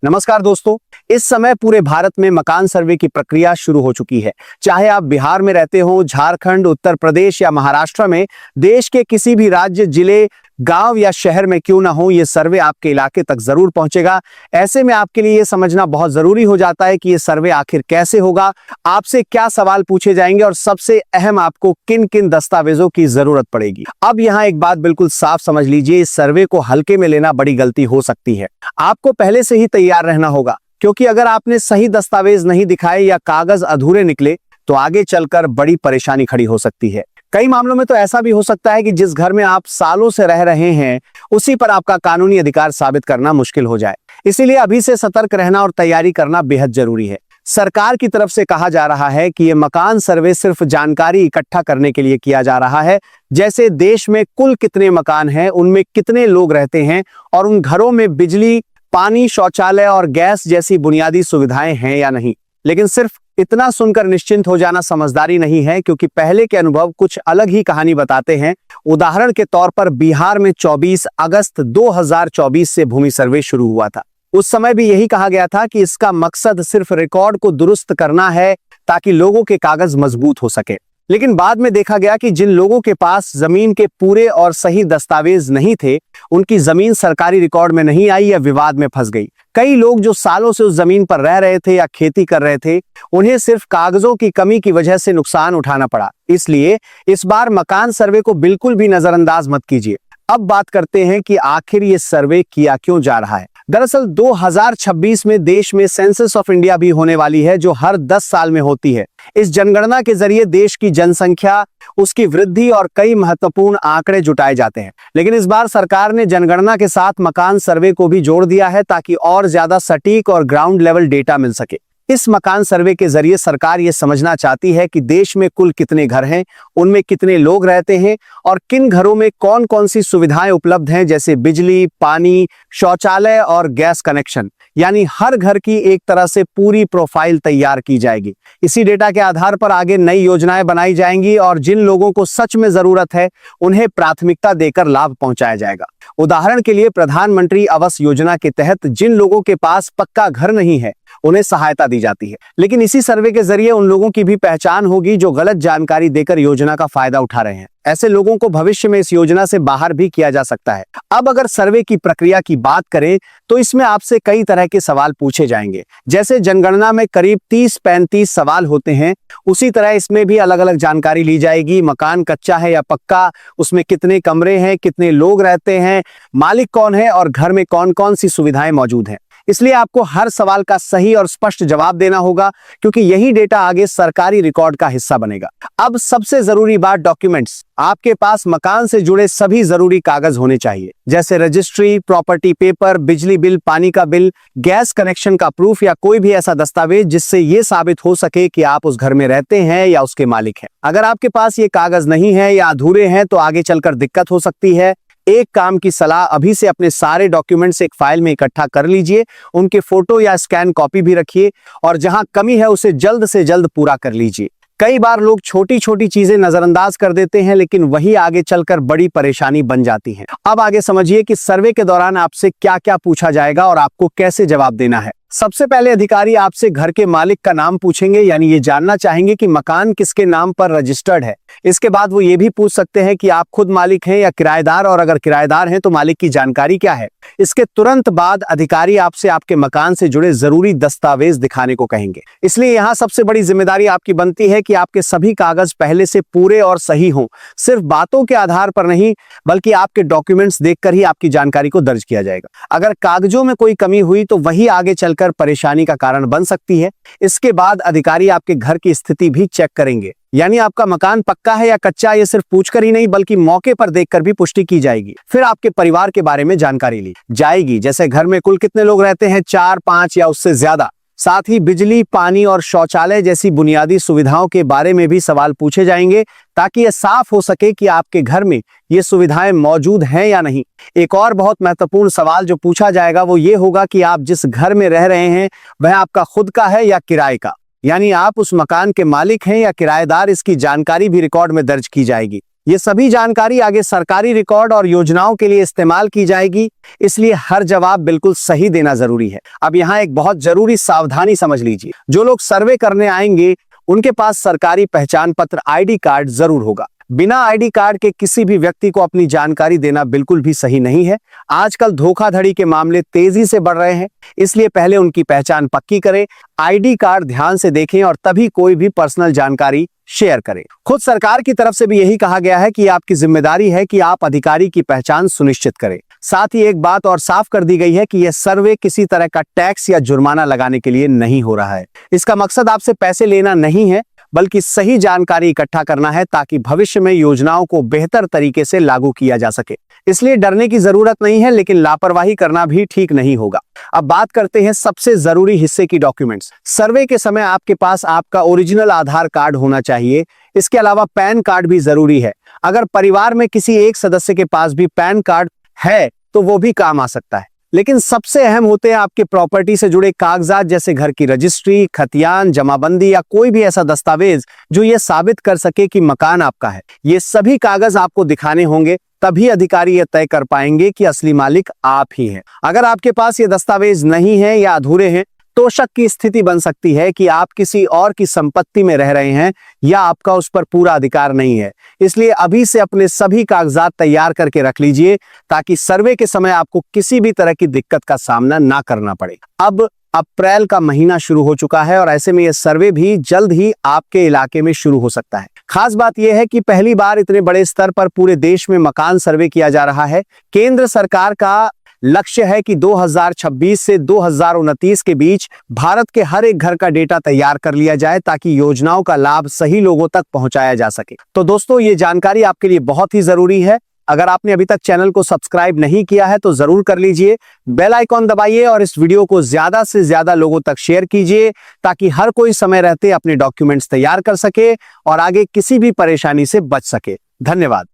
नमस्कार दोस्तों। इस समय पूरे भारत में मकान सर्वे की प्रक्रिया शुरू हो चुकी है। चाहे आप बिहार में रहते हो, झारखंड, उत्तर प्रदेश या महाराष्ट्र में, देश के किसी भी राज्य, जिले, गांव या शहर में क्यों ना हो, ये सर्वे आपके इलाके तक जरूर पहुंचेगा। ऐसे में आपके लिए ये समझना बहुत जरूरी हो जाता है कि ये सर्वे आखिर कैसे होगा, आपसे क्या सवाल पूछे जाएंगे और सबसे अहम, आपको किन किन दस्तावेजों की जरूरत पड़ेगी। अब यहाँ एक बात बिल्कुल साफ समझ लीजिए, इस सर्वे को हल्के में लेना बड़ी गलती हो सकती है। आपको पहले से ही तैयार रहना होगा, क्योंकि अगर आपने सही दस्तावेज नहीं दिखाए या कागज अधूरे निकले तो आगे चलकर बड़ी परेशानी खड़ी हो सकती है। कई मामलों में तो ऐसा भी हो सकता है कि जिस घर में आप सालों से रह रहे हैं, उसी पर आपका कानूनी अधिकार साबित करना मुश्किल हो जाए। इसीलिए अभी से सतर्क रहना और तैयारी करना बेहद जरूरी है। सरकार की तरफ से कहा जा रहा है कि ये मकान सर्वे सिर्फ जानकारी इकट्ठा करने के लिए किया जा रहा है, जैसे देश में कुल कितने मकान हैं, उनमें कितने लोग रहते हैं और उन घरों में बिजली, पानी, शौचालय और गैस जैसी बुनियादी सुविधाएं हैं या नहीं। लेकिन सिर्फ इतना सुनकर निश्चिंत हो जाना समझदारी नहीं है, क्योंकि पहले के अनुभव कुछ अलग ही कहानी बताते हैं। उदाहरण के तौर पर बिहार में 24 अगस्त 2024 से भूमि सर्वे शुरू हुआ था। उस समय भी यही कहा गया था कि इसका मकसद सिर्फ रिकॉर्ड को दुरुस्त करना है, ताकि लोगों के कागज मजबूत हो सके। लेकिन बाद में देखा गया कि जिन लोगों के पास जमीन के पूरे और सही दस्तावेज नहीं थे, उनकी जमीन सरकारी रिकॉर्ड में नहीं आई या विवाद में फंस गई। कई लोग जो सालों से उस जमीन पर रह रहे थे या खेती कर रहे थे, उन्हें सिर्फ कागजों की कमी की वजह से नुकसान उठाना पड़ा। इसलिए इस बार मकान सर्वे को बिल्कुल भी नजरअंदाज मत कीजिए। अब बात करते हैं कि आखिर ये सर्वे किया क्यों जा रहा है। दरअसल 2026 में देश में सेंसस ऑफ इंडिया भी होने वाली है, जो हर 10 साल में होती है। इस जनगणना के जरिए देश की जनसंख्या, उसकी वृद्धि और कई महत्वपूर्ण आंकड़े जुटाए जाते हैं। लेकिन इस बार सरकार ने जनगणना के साथ मकान सर्वे को भी जोड़ दिया है, ताकि और ज्यादा सटीक और ग्राउंड लेवल डेटा मिल सके। इस मकान सर्वे के जरिए सरकार ये समझना चाहती है कि देश में कुल कितने घर हैं, उनमें कितने लोग रहते हैं और किन घरों में कौन कौन सी सुविधाएं उपलब्ध हैं, जैसे बिजली, पानी, शौचालय और गैस कनेक्शन। यानी हर घर की एक तरह से पूरी प्रोफाइल तैयार की जाएगी। इसी डेटा के आधार पर आगे नई योजनाएं बनाई जाएंगी और जिन लोगों को सच में जरूरत है, उन्हें प्राथमिकता देकर लाभ पहुंचाया जाएगा। उदाहरण के लिए प्रधानमंत्री आवास योजना के तहत जिन लोगों के पास पक्का घर नहीं है, उन्हें सहायता दी जाती है। लेकिन इसी सर्वे के जरिए उन लोगों की भी पहचान होगी जो गलत जानकारी देकर योजना का फायदा उठा रहे हैं। ऐसे लोगों को भविष्य में इस योजना से बाहर भी किया जा सकता है। अब अगर सर्वे की प्रक्रिया की बात करें तो इसमें आपसे कई तरह के सवाल पूछे जाएंगे। जैसे जनगणना में करीब 30-35 सवाल होते हैं, उसी तरह इसमें भी अलग अलग जानकारी ली जाएगी। मकान कच्चा है या पक्का, उसमें कितने कमरे हैं, कितने लोग रहते हैं, मालिक कौन है और घर में कौन कौन सी सुविधाएं मौजूद हैं। इसलिए आपको हर सवाल का सही और स्पष्ट जवाब देना होगा, क्योंकि यही डेटा आगे सरकारी रिकॉर्ड का हिस्सा बनेगा। अब सबसे जरूरी बात, डॉक्यूमेंट्स। आपके पास मकान से जुड़े सभी जरूरी कागज होने चाहिए, जैसे रजिस्ट्री, प्रॉपर्टी पेपर, बिजली बिल, पानी का बिल, गैस कनेक्शन का प्रूफ या कोई भी ऐसा दस्तावेज जिससे ये साबित हो सके कि आप उस घर में रहते हैं या उसके मालिक हैं। अगर आपके पास ये कागज नहीं है या अधूरे हैं तो आगे चलकर दिक्कत हो सकती है। एक काम की सलाह, अभी से अपने सारे डॉक्यूमेंट्स एक फाइल में इकट्ठा कर लीजिए, उनके फोटो या स्कैन कॉपी भी रखिए और जहां कमी है उसे जल्द से जल्द पूरा कर लीजिए। कई बार लोग छोटी छोटी चीजें नजरअंदाज कर देते हैं, लेकिन वही आगे चलकर बड़ी परेशानी बन जाती है। अब आगे समझिए कि सर्वे के दौरान आपसे क्या क्या पूछा जाएगा और आपको कैसे जवाब देना है। सबसे पहले अधिकारी आपसे घर के मालिक का नाम पूछेंगे, यानी ये जानना चाहेंगे कि मकान किसके नाम पर रजिस्टर्ड है। इसके बाद वो ये भी पूछ सकते हैं कि आप खुद मालिक हैं या किराएदार, और अगर किराएदार हैं तो मालिक की जानकारी क्या है। इसके तुरंत बाद अधिकारी आपसे आपके मकान से जुड़े जरूरी दस्तावेज दिखाने को कहेंगे। इसलिए यहाँ सबसे बड़ी जिम्मेदारी आपकी बनती है कि आपके सभी कागज पहले से पूरे और सही हों। सिर्फ बातों के आधार पर नहीं, बल्कि आपके डॉक्यूमेंट्स देखकर ही आपकी जानकारी को दर्ज किया जाएगा। अगर कागजों में कोई कमी हुई तो वही आगे चलकर परेशानी का कारण बन सकती है। इसके बाद अधिकारी आपके घर की स्थिति भी चेक करेंगे, यानी आपका मकान पक्का है या कच्चा, ये सिर्फ पूछकर ही नहीं बल्कि मौके पर देखकर भी पुष्टि की जाएगी। फिर आपके परिवार के बारे में जानकारी ली जाएगी, जैसे घर में कुल कितने लोग रहते हैं, 4, 5 या उससे ज्यादा। साथ ही बिजली, पानी और शौचालय जैसी बुनियादी सुविधाओं के बारे में भी सवाल पूछे जाएंगे, ताकि यह साफ हो सके कि आपके घर में ये सुविधाएं मौजूद हैं या नहीं। एक और बहुत महत्वपूर्ण सवाल जो पूछा जाएगा वो ये होगा कि आप जिस घर में रह रहे हैं वह आपका खुद का है या किराए का, यानी आप उस मकान के मालिक हैं या किराएदार। इसकी जानकारी भी रिकॉर्ड में दर्ज की जाएगी। ये सभी जानकारी आगे सरकारी रिकॉर्ड और योजनाओं के लिए इस्तेमाल की जाएगी, इसलिए हर जवाब बिल्कुल सही देना जरूरी है। अब यहाँ एक बहुत जरूरी सावधानी समझ लीजिए। जो लोग सर्वे करने आएंगे उनके पास सरकारी पहचान पत्र आईडी कार्ड जरूर होगा। बिना आईडी कार्ड के किसी भी व्यक्ति को अपनी जानकारी देना बिल्कुल भी सही नहीं है। आजकल धोखाधड़ी के मामले तेजी से बढ़ रहे हैं, इसलिए पहले उनकी पहचान पक्की करें, आईडी कार्ड ध्यान से देखें और तभी कोई भी पर्सनल जानकारी शेयर करें। खुद सरकार की तरफ से भी यही कहा गया है कि आपकी जिम्मेदारी है कि आप अधिकारी की पहचान सुनिश्चित करें। साथ ही एक बात और साफ कर दी गई है कि यह सर्वे किसी तरह का टैक्स या जुर्माना लगाने के लिए नहीं हो रहा है। इसका मकसद आपसे पैसे लेना नहीं है, बल्कि सही जानकारी इकट्ठा करना है ताकि भविष्य में योजनाओं को बेहतर तरीके से लागू किया जा सके। इसलिए डरने की जरूरत नहीं है, लेकिन लापरवाही करना भी ठीक नहीं होगा। अब बात करते हैं सबसे जरूरी हिस्से की डॉक्यूमेंट्स। सर्वे के समय आपके पास आपका ओरिजिनल आधार कार्ड होना चाहिए। इसके अलावा पैन कार्ड भी जरूरी है। अगर परिवार में किसी एक सदस्य के पास भी पैन कार्ड है तो वो भी काम आ सकता है। लेकिन सबसे अहम होते हैं आपके प्रॉपर्टी से जुड़े कागजात, जैसे घर की रजिस्ट्री, खतियान, जमाबंदी या कोई भी ऐसा दस्तावेज जो ये साबित कर सके कि मकान आपका है। ये सभी कागज आपको दिखाने होंगे, तभी अधिकारी ये तय कर पाएंगे कि असली मालिक आप ही हैं। अगर आपके पास ये दस्तावेज नहीं है या अधूरे हैं तो शक की स्थिति बन सकती है कि आप किसी और की संपत्ति में रह रहे हैं या आपका उस पर पूरा अधिकार नहीं है। इसलिए अभी से अपने सभी कागजात तैयार करके रख लीजिए ताकि सर्वे के समय आपको किसी भी तरह की दिक्कत का सामना ना करना पड़े। अब अप्रैल का महीना शुरू हो चुका है और ऐसे में यह सर्वे भी जल्द ही आपके इलाके में शुरू हो सकता है। खास बात यह है कि पहली बार इतने बड़े स्तर पर पूरे देश में मकान सर्वे किया जा रहा है। केंद्र सरकार का लक्ष्य है कि 2026 से 2029 के बीच भारत के हर एक घर का डेटा तैयार कर लिया जाए ताकि योजनाओं का लाभ सही लोगों तक पहुंचाया जा सके। तो दोस्तों, ये जानकारी आपके लिए बहुत ही जरूरी है। अगर आपने अभी तक चैनल को सब्सक्राइब नहीं किया है तो जरूर कर लीजिए, बेल आइकॉन दबाइए और इस वीडियो को ज्यादा से ज्यादा लोगों तक शेयर कीजिए ताकि हर कोई समय रहते अपने डॉक्यूमेंट्स तैयार कर सके और आगे किसी भी परेशानी से बच सके। धन्यवाद।